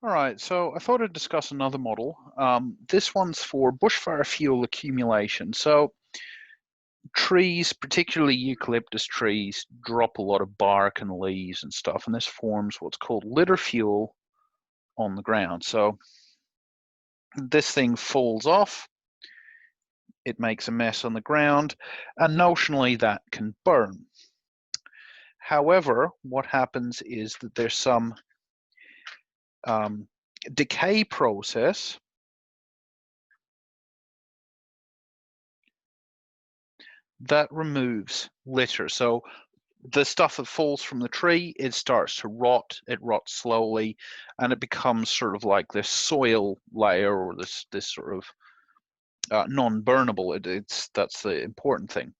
All right, so I thought I'd discuss another model. This one's for bushfire fuel accumulation. So trees, particularly eucalyptus trees, drop a lot of bark and leaves and stuff, and this forms what's called litter fuel on the ground. So this thing falls off, it makes a mess on the ground, and notionally that can burn. However, what happens is that there's some decay process that removes litter. So the stuff that falls from the tree, it starts to rot. It rots slowly, and it becomes sort of like this soil layer, or this sort of non-burnable. That's the important thing.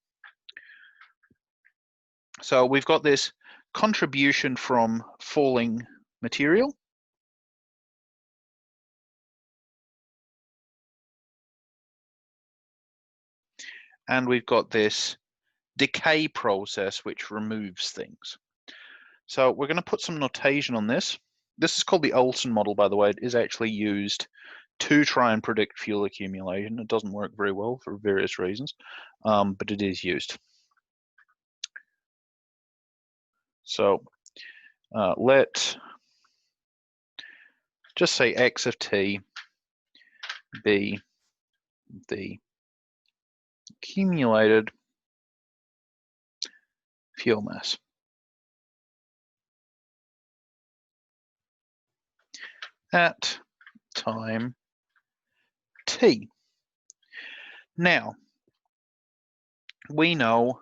So we've got this contribution from falling material. And we've got this decay process which removes things. So we're going to put some notation on this. This is called the Olsen model, by the way. It is actually used to try and predict fuel accumulation. It doesn't work very well for various reasons, but it is used. So let just say x of t be the accumulated fuel mass. At time t. Now, we know,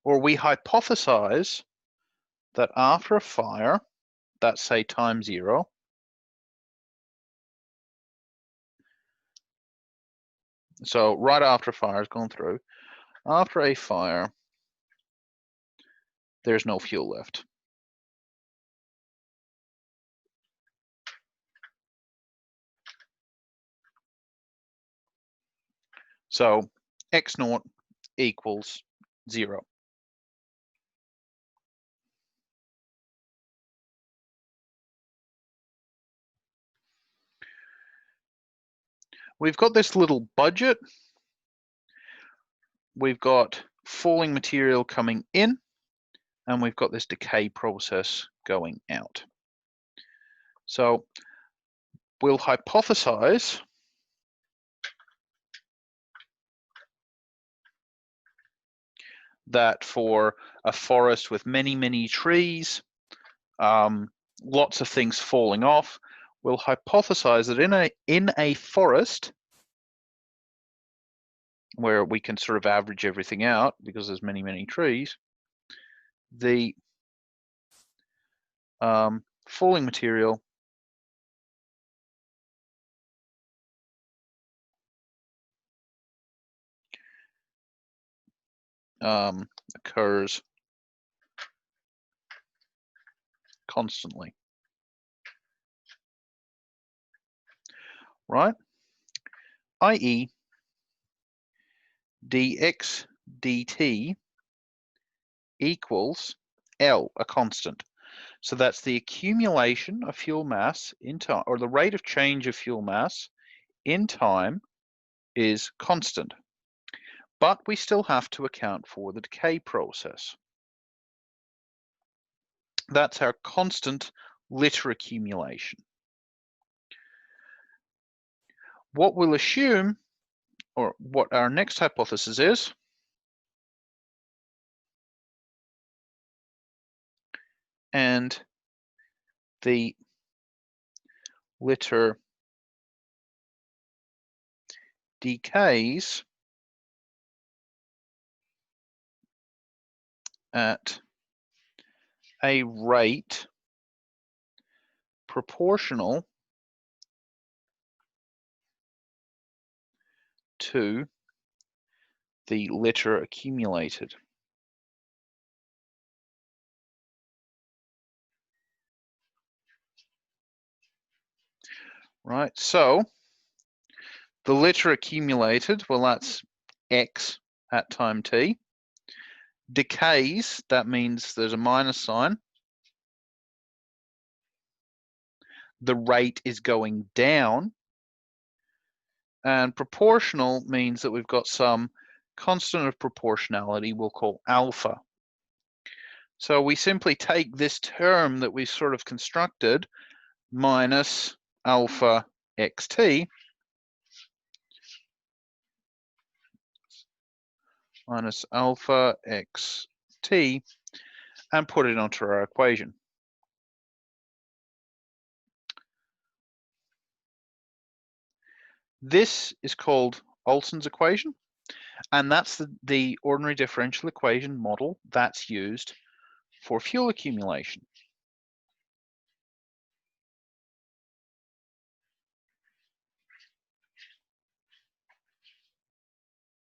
or we hypothesize, that after a fire, that's say time 0, so right after a fire has gone through, after a fire, there's no fuel left. So x naught equals 0. We've got this little budget. We've got falling material coming in, and we've got this decay process going out. So we'll hypothesize that for a forest with many, many trees, lots of things falling off, we'll hypothesize that in a forest where we can sort of average everything out because there's many, many trees, the falling material occurs constantly, right? i.e. dx dt equals L, a constant. So that's the accumulation of fuel mass in time, or the rate of change of fuel mass in time is constant. But we still have to account for the decay process. That's our constant litter accumulation. What we'll assume, or what our next hypothesis is, and the litter decays at a rate proportional to the litter accumulated. Right, so the litter accumulated, well, that's x at time t. Decays, that means there's a minus sign. the rate is going down. And proportional means that we've got some constant of proportionality we'll call alpha. So we simply take this term that we sort of constructed minus alpha xt minus alpha xt and put it onto our equation. This is called Olsen's equation, and that's the ordinary differential equation model that's used for fuel accumulation.